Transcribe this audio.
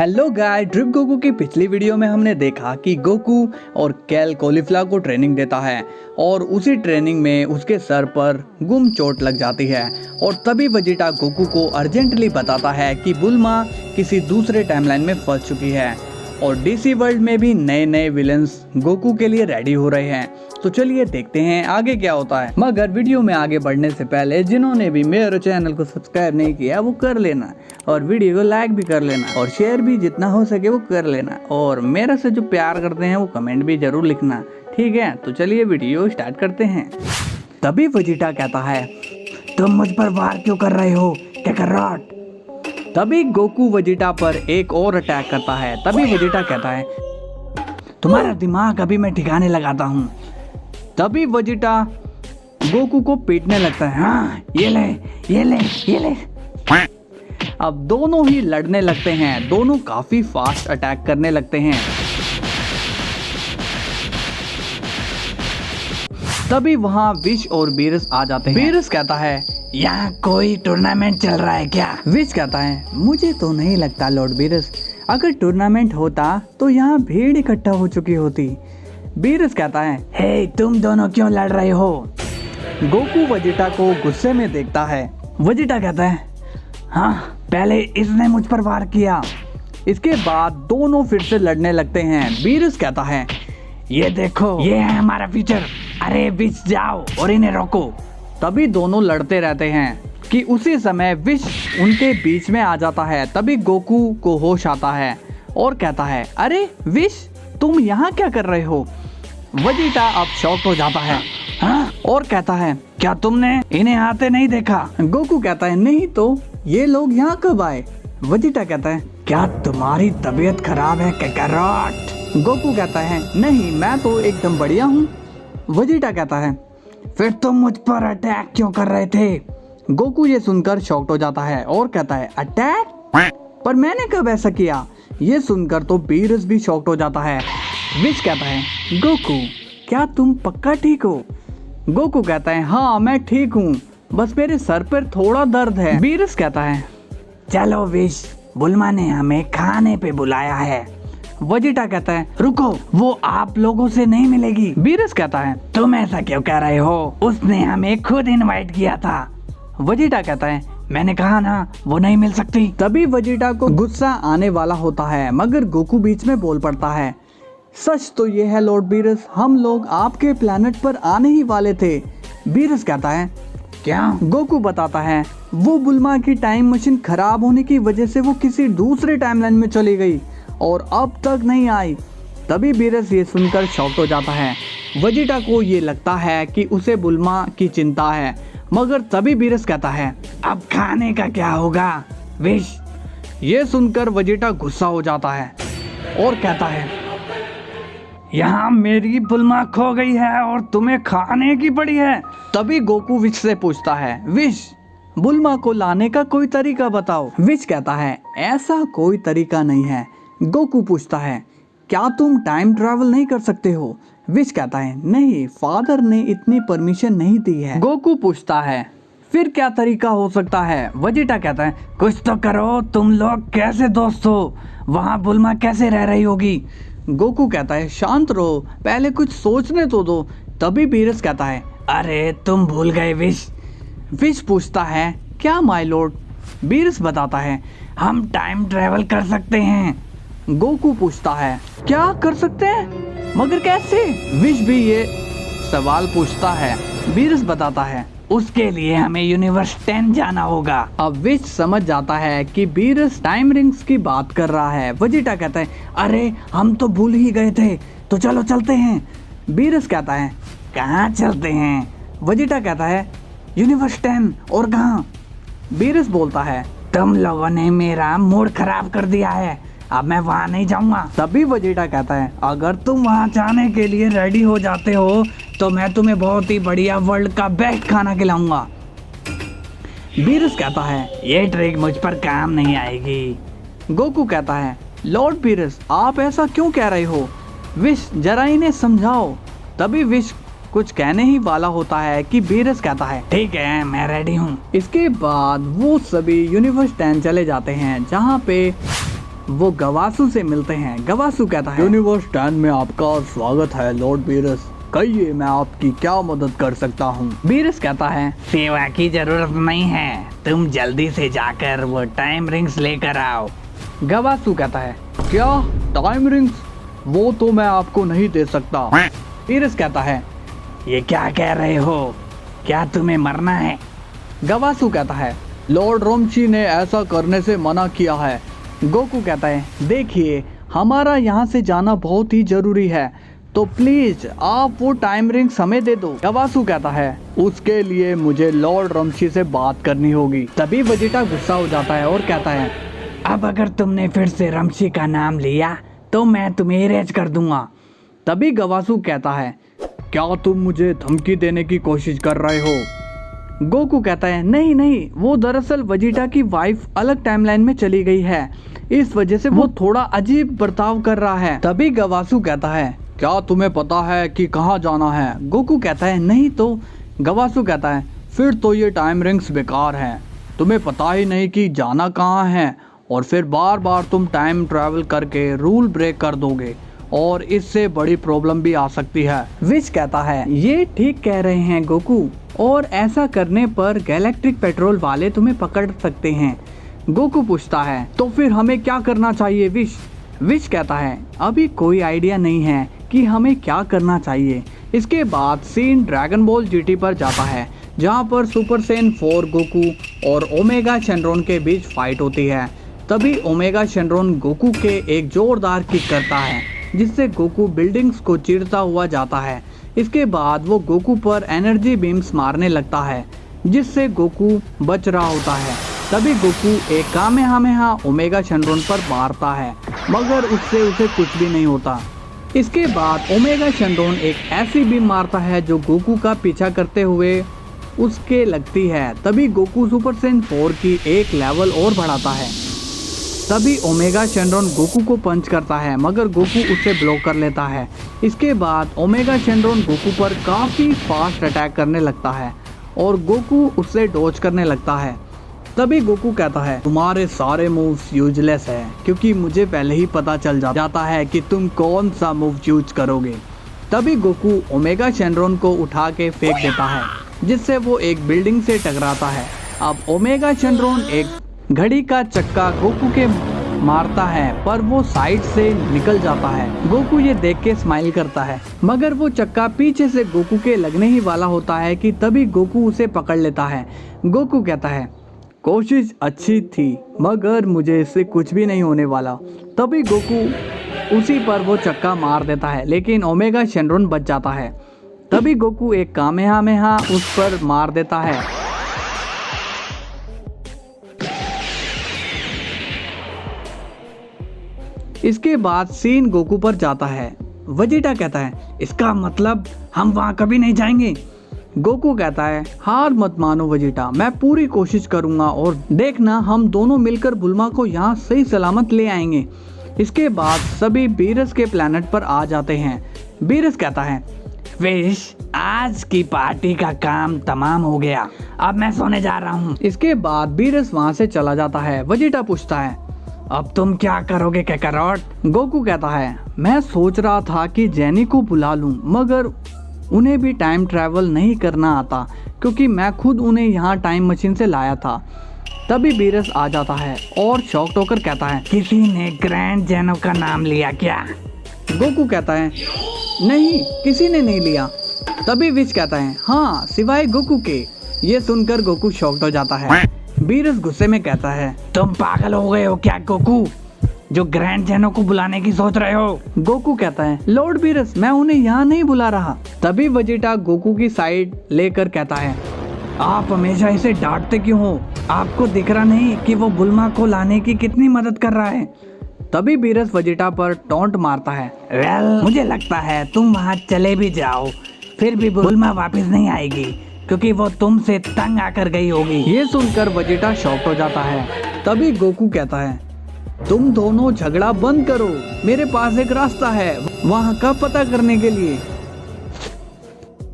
Hello guys, drip Goku की पिछली video में हमने देखा कि गोकू और कैल कॉलीफ्लावर को ट्रेनिंग देता है और उसी ट्रेनिंग में उसके सर पर गुम चोट लग जाती है और तभी वेजिटा गोकू को अर्जेंटली बताता है कि बुल्मा किसी दूसरे टाइमलाइन में फंस चुकी है और डीसी वर्ल्ड में भी नए नए विलन्स गोकू के लिए रेडी हो रहे हैं। तो चलिए देखते हैं आगे क्या होता है। मगर वीडियो में आगे बढ़ने से पहले जिन्होंने भी मेरे चैनल को सब्सक्राइब नहीं किया वो कर लेना और वीडियो को लाइक भी कर लेना और शेयर भी जितना हो सके वो कर लेना और मेरे से जो प्यार करते हैं वो कमेंट भी जरूर लिखना, ठीक है। तो चलिए वीडियो स्टार्ट करते हैं। तभी वेजिटा कहता है, तुम मुझ पर वार क्यों कर रहे हो काकारोट। तभी गोकू वेजिटा पर एक और अटैक करता है। तभी वेजिटा कहता है, तुम्हारा दिमाग अभी मैं ठिकाने लगाता हूँ। तभी वेजिटा गोकू को पीटने लगता है। हाँ, ये ले ये ले ये ले। अब दोनों ही लड़ने लगते हैं। दोनों काफी फास्ट अटैक करने लगते हैं। तभी वहां विश और बीरस आ जाते हैं। बीरस कहता है, यहाँ कोई टूर्नामेंट चल रहा है क्या? विश कहता है, मुझे तो नहीं लगता लॉर्ड बीरस, अगर टूर्नामेंट होता तो यहाँ भीड़ इकट्ठा हो चुकी होती। बीरस कहता है, हे तुम दोनों क्यों लड़ रहे हो? गोकू वेजिटा को गुस्से में देखता है। वेजिटा कहता है, हाँ पहले इसने मुझ पर वार किया। इसके बाद दोनों फिर से लड़ने लगते हैं। बीरस कहता है, ये देखो ये है हमारा फीचर, अरे विश जाओ और इन्हें रोको। तभी दोनों लड़ते रहते हैं कि उसी समय विश उनके बीच में आ जाता है। तभी गोकू को होश आता है और कहता है, अरे विश तुम यहाँ क्या कर रहे हो? वेजिटा अब शॉक हो जाता है। हाँ? और कहता है, क्या तुमने इन्हें आते नहीं देखा? गोकू कहता है, नहीं तो ये लोग यहाँ कब आए? वेजिटा कहता है, क्या तुम्हारी तबीयत खराब है काकारोट? गोकू कहता है, नहीं मैं तो एकदम बढ़िया हूँ। वेजिटा कहता है, फिर तुम मुझ पर अटैक क्यों कर रहे थे? गोकू ये सुनकर शॉक्ड हो जाता है और कहता है, अटैक? पर मैंने कब ऐसा किया? ये सुनकर तो बीरस भी शॉक्ड हो जाता है। विश कहता है, गोकू क्या तुम पक्का ठीक हो? गोकू कहता है, हाँ मैं ठीक हूँ, बस मेरे सर पर थोड़ा दर्द है। बीरस कहता है, चलो विश, बुल्मा ने हमें खाने पे बुलाया है। वेजिटा कहता है, रुको वो आप लोगों से नहीं मिलेगी। बीरस कहता है, तुम ऐसा क्यों कह रहे हो? उसने हमें खुद इनवाइट किया था। वेजिटा कहता है, मैंने कहा ना वो नहीं मिल सकती। तभी वेजिटा को गुस्सा आने वाला होता है मगर गोकू बीच में बोल पड़ता है, सच तो ये है लॉर्ड बीरस, हम लोग आपके प्लेनेट पर आने ही वाले थे। बीरस कहता है, क्या? गोकू बताता है, वो बुल्मा की टाइम मशीन खराब होने की वजह से वो किसी दूसरे टाइमलाइन में चली गई और अब तक नहीं आई। तभी बीरस ये सुनकर शॉक हो जाता है। वेजिटा को ये लगता है कि उसे बुल्मा की चिंता है मगर तभी बीरस कहता है, अब खाने का क्या होगा विश? ये सुनकर वेजिटा गुस्सा हो जाता है और कहता है, यहाँ मेरी बुल्मा खो गई है और तुम्हें खाने की पड़ी है। तभी गोकू विश से पूछता है, विश बुल्मा को लाने का कोई तरीका बताओ। विश कहता है, ऐसा कोई तरीका नहीं है। गोकू पूछता है, क्या तुम टाइम ट्रैवल नहीं कर सकते हो? विश कहता है, नहीं फादर ने इतनी परमिशन नहीं दी है। गोकू पूछता है, फिर क्या तरीका हो सकता है? वेजिटा कहता है, कुछ तो करो, तुम लोग कैसे दोस्त हो? वहाँ बुल्मा कैसे रह रही होगी? गोकू कहता है, शांत रहो, पहले कुछ सोचने तो दो। तभी बीरस कहता है, अरे तुम भूल गए विश। विश पूछता है, क्या माय लॉर्ड? बीरस बताता है, हम टाइम ट्रैवल कर सकते हैं। गोकू पूछता है, क्या कर सकते हैं मगर कैसे? विश भी ये सवाल पूछता है। बीरस बताता है, उसके लिए हमें यूनिवर्स 10 जाना होगा। अब विश समझ जाता है कि बीरस टाइम रिंग्स की बात कर रहा है। वेजिटा कहता है, अरे हम तो भूल ही गए थे, तो चलो चलते हैं। बीरस कहता है, कहाँ चलते हैं? वेजिटा कहता है, यूनिवर्स 10। और कहाँ? बीरस बोलता है, तुम लोगों ने मेरा मूड खराब कर दिया है, अब मैं वहाँ नहीं जाऊँगा। तभी वेजिटा कहता है, अगर तुम वहाँ जाने के लिए रेडी हो जाते हो तो मैं तुम्हें बहुत ही बढ़िया वर्ल्ड का बेस्ट खाना खिलाऊंगा। बीरस कहता है, ये ट्रिक मुझ पर काम नहीं आएगी। गोकू कहता है, लॉर्ड बीरस आप ऐसा क्यों कह रहे हो? विश जरा इन्हें समझाओ। तभी विश कुछ कहने ही वाला होता है कि बीरस कहता है, ठीक है मैं रेडी हूँ। इसके बाद वो सभी यूनिवर्स 10 चले जाते हैं जहाँ पे वो गवासू से मिलते हैं। गवासू कहता है, यूनिवर्स 10 में आपका स्वागत है लॉर्ड बीरस, कहिए मैं आपकी क्या मदद कर सकता हूँ। बीरस कहता है, सेवा की जरूरत नहीं है, तुम जल्दी से जाकर वो टाइम रिंग्स लेकर आओ। गवासू कहता है, क्या टाइम रिंग्स? वो तो मैं आपको नहीं दे सकता। बीरस कहता है, ये क्या कह रहे हो, क्या तुम्हें मरना है? गवासू कहता है, लॉर्ड रोमची ने ऐसा करने से मना किया है। गोकू कहता है, देखिए हमारा यहाँ से जाना बहुत ही जरूरी है, तो प्लीज आप वो टाइम रिंग्स हमें दे दो। गवासू कहता है, उसके लिए मुझे लॉर्ड रोमची से बात करनी होगी। तभी वेजिटा गुस्सा हो जाता है और कहता है, अब अगर तुमने फिर से रोमची का नाम लिया तो मैं तुम्हें इरेज कर दूंगा। तभी गवासू कहता है, क्या तुम मुझे धमकी देने की कोशिश कर रहे हो? गोकू कहता है, नहीं नहीं, वो दरअसल वेजिटा की वाइफ अलग टाइमलाइन में चली गई है, इस वजह से वो थोड़ा अजीब बर्ताव कर रहा है। तभी गवासू कहता है, क्या तुम्हें पता है कि कहाँ जाना है? गोकू कहता है, नहीं तो। गवासू कहता है, फिर तो ये टाइम रिंग्स बेकार हैं, तुम्हें पता ही नहीं कि जाना कहाँ है, और फिर बार बार तुम टाइम ट्रैवल करके रूल ब्रेक कर दोगे और इससे बड़ी प्रॉब्लम भी आ सकती है। विच कहता है, ये ठीक कह रहे हैं गोकू, और ऐसा करने पर गैलेक्ट्रिक पेट्रोल वाले तुम्हें पकड़ सकते हैं। गोकू पूछता है, तो फिर हमें क्या करना चाहिए विश? विश कहता है, अभी कोई आइडिया नहीं है कि हमें क्या करना चाहिए। इसके बाद सीन ड्रैगन बॉल जीटी पर जाता है, जहाँ पर सुपर सेन 4 गोकू और ओमेगा शेनरॉन के बीच फाइट होती है। तभी ओमेगा शेनरॉन गोकू के एक जोरदार किक करता है, जिससे गोकू बिल्डिंग्स को चीरता हुआ जाता है। इसके बाद वो गोकू पर एनर्जी बीम्स मारने लगता है, जिससे गोकू बच रहा होता है। तभी गोकू एक कामेहामेहा ओमेगा शेनरॉन पर मारता है, मगर उससे उसे कुछ भी नहीं होता। इसके बाद ओमेगा शेनरॉन एक ऐसी बीम मारता है जो गोकू का पीछा करते हुए उसके लगती है। तभी गोकू सुपर सेन 4 की एक लेवल और बढ़ाता है। तभी ओमेगा शेनरॉन गोकू को पंच करता है, मगर गोकू उसे ब्लॉक कर लेता है। इसके बाद ओमेगा शेनरॉन गोकू पर काफ़ी फास्ट अटैक करने लगता है और गोकू उससे डॉज करने लगता है। तभी गोकू कहता है, तुम्हारे सारे मूव्स यूजलेस है, क्योंकि मुझे पहले ही पता चल जाता है कि तुम कौन सा मूव यूज करोगे। तभी गोकू ओमेगा शेनरॉन को उठा के फेंक देता है, जिससे वो एक बिल्डिंग से टकराता है। अब ओमेगा शेनरॉन एक घड़ी का चक्का गोकू के मारता है, पर वो साइड से निकल जाता है। गोकू ये देख के स्माइल करता है, मगर वो चक्का पीछे से गोकू के लगने ही वाला होता है कि तभी गोकू उसे पकड़ लेता है। गोकू कहता है, कोशिश अच्छी थी, मगर मुझे इससे कुछ भी नहीं होने वाला। तभी गोकू उसी पर वो चक्का मार देता है, लेकिन ओमेगा शेनरॉन बच जाता है। तभी गोकू एक कामेहामेहा उस पर मार देता है। इसके बाद सीन गोकू पर जाता है। वेजिटा कहता है, इसका मतलब हम वहाँ कभी नहीं जाएंगे। गोकू कहता है, हार मत मानो वेजिटा, मैं पूरी कोशिश करूँगा और देखना हम दोनों मिलकर बुल्मा को यहाँ सही सलामत ले आएंगे। इसके बाद सभी बीरस के प्लेनेट पर आ जाते हैं। बीरस कहता है, विश, आज की पार्टी का काम तमाम हो गया, अब मैं सोने जा रहा हूँ। इसके बाद बीरस वहाँ से चला जाता है। वेजिटा पूछता है, अब तुम क्या करोगे कैकारोट? गोकू कहता है, मैं सोच रहा था कि जेनी को बुला लूं, मगर उन्हें भी टाइम ट्रैवल नहीं करना आता, क्योंकि मैं खुद उन्हें यहाँ टाइम मशीन से लाया था। तभी बीरस आ जाता है और शॉक्ड होकर कहता है, किसी ने ग्रैंड जेनो का नाम लिया क्या? गोकू कहता है, नहीं, किसी ने नहीं लिया। तभी विश कहता है, हाँ, सिवाय गोकू के। ये सुनकर गोकू शॉक्ड हो जाता है। बीरस गुस्से में कहता है, तुम पागल हो गए हो क्या गोकू, जो ग्रैंड जेनो को बुलाने की सोच रहे हो? गोकू कहता है, लॉर्ड बीरस, मैं उन्हें यहाँ नहीं बुला रहा। तभी वेजिटा गोकू की साइड लेकर कहता है, आप हमेशा इसे डांटते क्यों हो? आपको दिख रहा नहीं कि वो बुल्मा को लाने की कितनी मदद कर रहा है? तभी बीरस वेजिटा पर टॉन्ट मारता है, वेल, मुझे लगता है तुम वहाँ चले भी जाओ, फिर भी बुल्मा वापस नहीं आएगी, क्योंकि वो तुमसे तंग आकर गई होगी। ये सुनकर वेजिटा शॉक्ड हो जाता है। तभी गोकू कहता है, तुम दोनों झगड़ा बंद करो, मेरे पास एक रास्ता है वहाँ का पता करने के लिए।